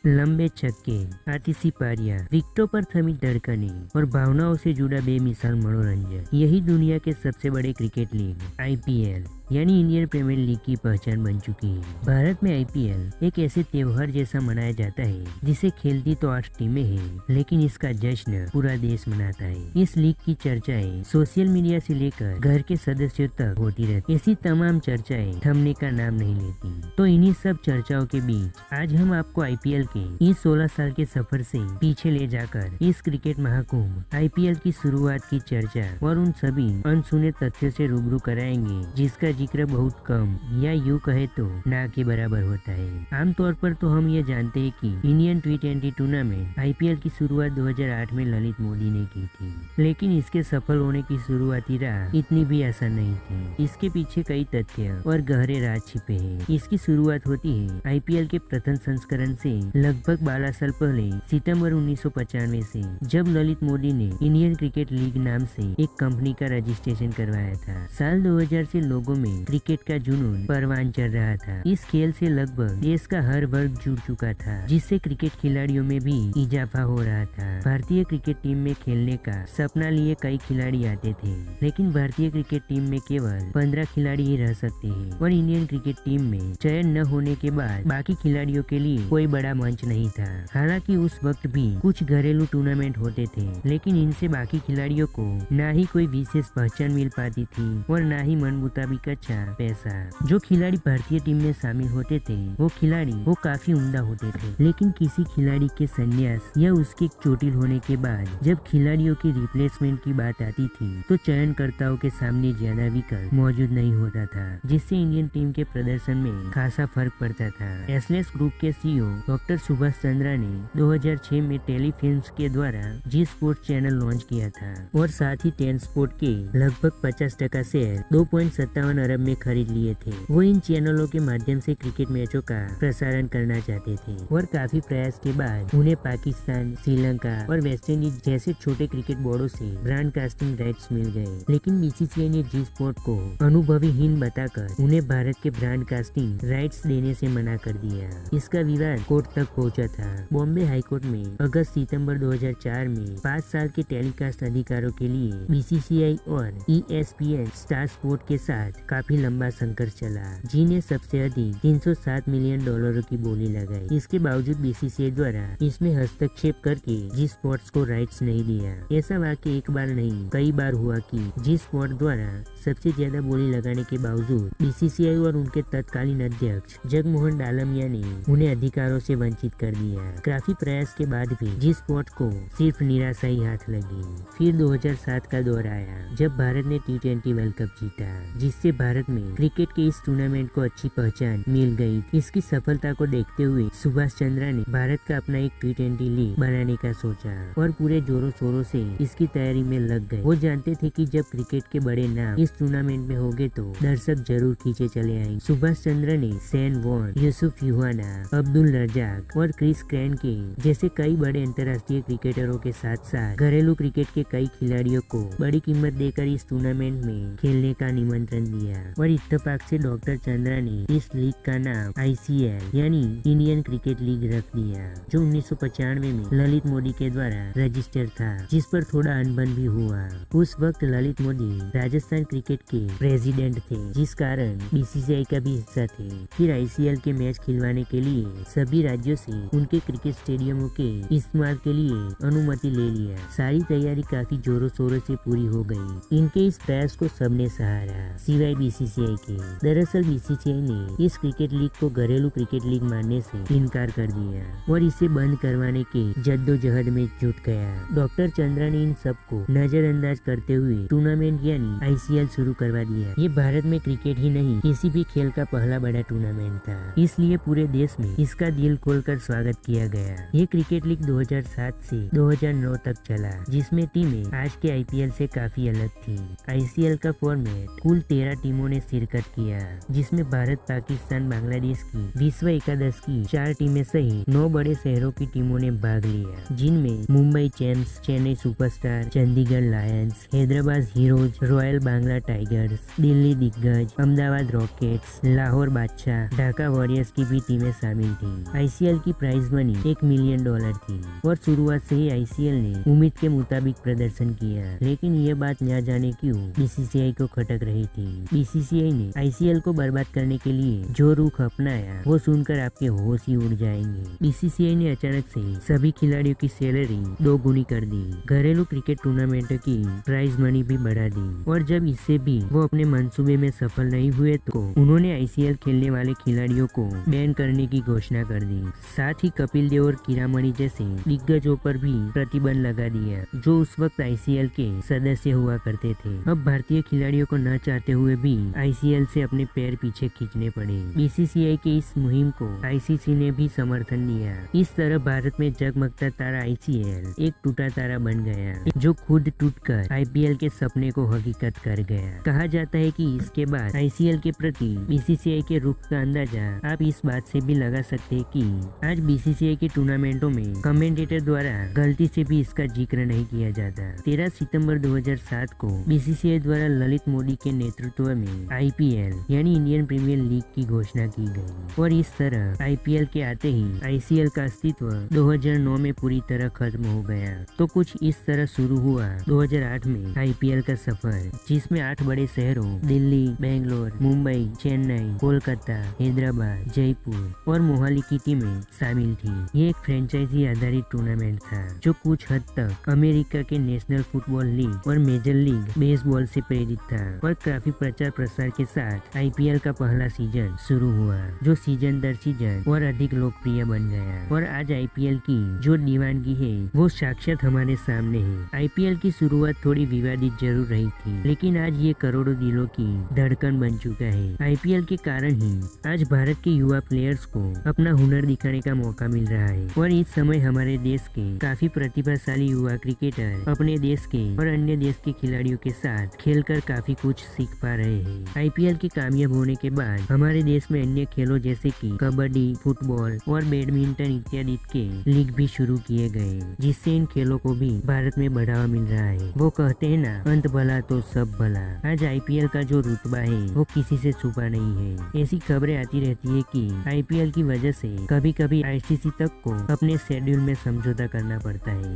लंबे छक्के, आतिशी पारियां, विकेटों पर थमी धड़कनें और भावनाओं से जुड़ा बेमिसाल मनोरंजन, यही दुनिया के सबसे बड़े क्रिकेट लीग IPL यानी इंडियन प्रीमियर लीग की पहचान बन चुकी है। भारत में IPL एक ऐसे त्योहार जैसा मनाया जाता है जिसे खेलती तो 8 टीमें हैं, लेकिन इसका जश्न पूरा देश मनाता है। इस लीग की चर्चाएं सोशल मीडिया से लेकर घर के सदस्यों तक होती रहती। ऐसी तमाम चर्चाएं थमने का नाम नहीं लेती। तो इन्हीं सब चर्चाओं के बीच आज हम आपको IPL के इस 16 साल के सफर से पीछे ले जाकर इस क्रिकेट महाकुंभ IPL की शुरुआत की चर्चा और उन सभी अनसुने तथ्यों से रूबरू कराएंगे जिसका जिक्र बहुत कम या यूं कहे तो ना के बराबर होता है। आमतौर पर तो हम ये जानते हैं कि इंडियन T20 टूर्नामेंट IPL की शुरुआत 2008 में ललित मोदी ने की थी, लेकिन इसके सफल होने की शुरुआती राह इतनी भी आसान नहीं थी। इसके पीछे कई तथ्य और गहरे राज छिपे हैं। इसकी शुरुआत होती है IPL के प्रथम संस्करण से लगभग 12 साल पहले सितंबर 1995 से, जब ललित मोदी ने इंडियन क्रिकेट लीग नाम से एक कंपनी का रजिस्ट्रेशन करवाया था। साल 2000 से लोगों में क्रिकेट का जुनून परवान चढ़ रहा था। इस खेल से लगभग देश का हर वर्ग जुड़ चुका था, जिससे क्रिकेट खिलाड़ियों में भी इजाफा हो रहा था। भारतीय क्रिकेट टीम में खेलने का सपना लिए कई खिलाड़ी आते थे, लेकिन भारतीय क्रिकेट टीम में केवल 15 खिलाड़ी ही रह सकते हैं और इंडियन क्रिकेट टीम में चयन न होने के बाद बाकी खिलाड़ियों के लिए कोई बड़ा मंच नहीं था। हालांकि उस वक्त भी कुछ घरेलू टूर्नामेंट होते थे, लेकिन इनसे बाकी खिलाड़ियों को न ही कोई विशेष पहचान मिल पाती थी और न ही मन मुताबिक अच्छा पैसा। जो खिलाड़ी भारतीय टीम में शामिल होते थे वो काफी उम्दा होते थे, लेकिन किसी खिलाड़ी के संन्यास या उसके चोटिल होने के बाद जब खिलाड़ियों की रिप्लेसमेंट की बात आती थी तो चयनकर्ताओं के सामने ज्यादा विकल्प मौजूद नहीं होता था, जिससे इंडियन टीम के प्रदर्शन में खासा फर्क पड़ता था। एसलेस ग्रुप के CEO डॉक्टर सुभाष चंद्रा ने 2006 में टेलीफिल्म्स के द्वारा जी स्पोर्ट चैनल लॉन्च किया था और साथ ही 10 स्पोर्ट के लगभग 50% शेयर 2.57 अरब में खरीद लिए थे। वो इन चैनलों के माध्यम से क्रिकेट मैचों का प्रसारण करना चाहते थे और काफी प्रयास के बाद उन्हें पाकिस्तान, श्रीलंका और वेस्टइंडीज जैसे छोटे क्रिकेट बोर्डों से ब्रॉडकास्टिंग राइट्स मिल गए, लेकिन BCCI ने जी स्पोर्ट को अनुभवीहीन बताकर उन्हें भारत के ब्रॉडकास्टिंग राइट्स देने से मना कर दिया। इसका विवाद कोर्ट तक पहुंचा था। बॉम्बे हाईकोर्ट में अगस्त सितंबर 2004 में 5 साल के टेलीकास्ट अधिकारों के लिए BCCI और ESPN स्टार स्पोर्ट के साथ काफी लंबा संघर्ष चला, जिन्हें सबसे अधिक $307 मिलियन की बोली लगाई। इसके बावजूद BCCI द्वारा इसमें हस्तक्षेप करके जी स्पोर्ट्स को राइट्स नहीं दिया। ऐसा वाकई एक बार नहीं कई बार हुआ कि जी स्पोर्ट द्वारा सबसे ज्यादा बोली लगाने के बावजूद BCCI और उनके तत्कालीन अध्यक्ष जगमोहन डालमिया ने उन्हें अधिकारों से वंचित कर दिया। काफी प्रयास के बाद भी जी स्पोर्ट को सिर्फ निराशा ही हाथ लगी। फिर 2007 का दौर आया जब भारत ने T20 वर्ल्ड कप जीता, जिससे भारत में क्रिकेट के इस टूर्नामेंट को अच्छी पहचान मिल गई। इसकी सफलता को देखते हुए सुभाष चंद्रा ने भारत का अपना एक T20 लीग बनाने का सोचा और पूरे जोरों शोरों से इसकी तैयारी में लग गए। वो जानते थे कि जब क्रिकेट के बड़े नाम इस टूर्नामेंट में होंगे तो दर्शक जरूर खींचे चले आएंगे। सुभाष चंद्रा ने शेन वॉर्न, यूसुफ यूहाना, अब्दुल रजाक और क्रिस क्रैनके जैसे कई बड़े अंतर्राष्ट्रीय क्रिकेटरों के साथ साथ घरेलू क्रिकेट के कई खिलाड़ियों को बड़ी कीमत देकर इस टूर्नामेंट में खेलने का निमंत्रण दिया और इत्तेफाक से डॉक्टर चंद्रा ने इस लीग का नाम ICL यानी इंडियन क्रिकेट लीग रख दिया, जो 1995 में ललित मोदी के द्वारा रजिस्टर था, जिस पर थोड़ा अनबन भी हुआ। उस वक्त ललित मोदी राजस्थान क्रिकेट के प्रेसिडेंट थे, जिस कारण BCCI का भी हिस्सा थे। फिर ICL के मैच खिलवाने के लिए सभी राज्यों से उनके क्रिकेट स्टेडियमों के इस्तेमाल के लिए अनुमति ले लिया। सारी तैयारी काफी जोरों शोरों से पूरी हो गई। इनके इस प्रयास को सबने सहारा, सिवाय BCCI के। दरअसल BCCI ने इस क्रिकेट लीग को घरेलू क्रिकेट लीग मानने से इनकार कर दिया और इसे बंद करवाने के जद्दोजहद में जुट गया। डॉक्टर चंद्रा ने इन सबको नजरअंदाज करते हुए टूर्नामेंट यानी ICL शुरू करवा दिया। ये भारत में क्रिकेट ही नहीं किसी भी खेल का पहला बड़ा टूर्नामेंट था, इसलिए पूरे देश में इसका दिल खोलकर स्वागत किया गया। ये क्रिकेट लीग 2007 से 2009 तक चला, जिसमें टीमें आज के IPL से काफी अलग थी। ICL का फॉर्मेट कुल 13 टीमों ने शिरकत किया, जिसमें भारत, पाकिस्तान, बांग्लादेश की विश्व एकादश की 4 टीमें सहित 9 बड़े शहरों की टीमों ने भाग लिया, जिनमें Mumbai champs, Chennai superstar, Chandigarh Lions, Hyderabad heroes, royal Bangla tigers, Delhi दिग्गज, अहमदाबाद रॉकेट्स, लाहौर बादशाह, ढाका वॉरियर्स की भी टीमें शामिल थी। आईसीएल की प्राइज मनी $1 मिलियन थी और शुरुआत से ही आईसीएल ने उम्मीद के मुताबिक प्रदर्शन किया, लेकिन ये बात न जाने क्यों बीसीसीआई को खटक रही थी। बीसीसीआई ने आईसीएल को बर्बाद करने के लिए जो रुख अपनाया वो सुनकर आपके होश ही उड़ जाएंगे। बीसीसीआई ने अचानक से सभी खिलाड़ियों की सैलरी 2 गुनी कर दी, घरेलू क्रिकेट टूर्नामेंटों की प्राइज मनी भी बढ़ा दी, और जब इससे भी वो अपने मंसूबे में सफल नहीं हुए तो उन्होंने आईसीएल खेलने वाले खिलाड़ियों को बैन करने की घोषणा कर दी। साथ ही कपिल देव और कीरामणि जैसे दिग्गजों पर भी प्रतिबंध लगा दिया, जो उस वक्त आईसीएल के सदस्य हुआ करते थे। अब भारतीय खिलाड़ियों को न चाहते हुए भी आईसीएल से अपने पैर पीछे खींचने पड़े। बीसीसीआई के इस मुहिम को आईसीसी ने भी समर्थन दिया। इस तरह भारत में जगमगता तारा आईसीएल एक टूटा तारा बन गया, जो खुद टूटकर आईपीएल के सपने को हकीकत कर गया। कहा जाता है कि इसके बाद आईसीएल के प्रति बीसीसीआई के रुख का अंदाजा आप इस बात से भी लगा सकते हैं कि आज बीसीसीआई के टूर्नामेंटों में कमेंटेटर द्वारा गलती से भी इसका जिक्र नहीं किया जाता। 13 सितंबर 2007 को बीसीसीआई द्वारा ललित मोदी के नेतृत्व में आईपीएल यानी इंडियन प्रीमियर लीग की घोषणा की गई, और इस तरह आईपीएल के आते ही आईसीएल का अस्तित्व 2009 में पूरी तरह खत्म हो गया। तो कुछ इस तरह शुरू हुआ 2008 में आईपीएल का सफर, जिसमें 8 बड़े शहरों दिल्ली, बेंगलोर, मुंबई, चेन्नई, कोलकाता, हैदराबाद, जयपुर और मोहाली की टीमें शामिल थी। ये एक फ्रेंचाइजी आधारित टूर्नामेंट था, जो कुछ हद तक अमेरिका के नेशनल फुटबॉल लीग और मेजर लीग बेसबॉल से प्रेरित था, और काफी प्रचार प्रसार के साथ आईपीएल का पहला सीजन शुरू हुआ, जो सीजन दर सीजन और अधिक लोकप्रिय बन गया। और आज आईपीएल की जो दीवानगी है वो साक्षात हमारे सामने है। आईपीएल की शुरुआत थोड़ी विवादित जरूर रही थी, लेकिन आज ये करोड़ों दिलों की धड़कन बन चुका है। आईपीएल के कारण ही आज भारत के युवा प्लेयर्स को अपना हुनर दिखाने का मौका मिल रहा है, और इस समय हमारे देश के काफी प्रतिभाशाली युवा क्रिकेटर अपने देश के और अन्य देश के खिलाड़ियों के साथ खेलकर काफी कुछ सीख पा रहे हैं। आईपीएल के कामयाब होने के बाद हमारे देश में अन्य खेलों जैसे कि कबड्डी, फुटबॉल और बैडमिंटन इत्यादि के लीग भी शुरू किए गए, जिससे इन खेलों को भी भारत में बढ़ावा मिल रहा है। वो कहते हैं ना, अंत भला तो सब भला। आज आईपीएल का जो रुतबा है वो किसी से छुपा नहीं है। ऐसी खबरें आती रहती है कि आईपीएल की वजह से कभी कभी आईसीसी तक को अपने शेड्यूल में समझौता करना पड़ता है।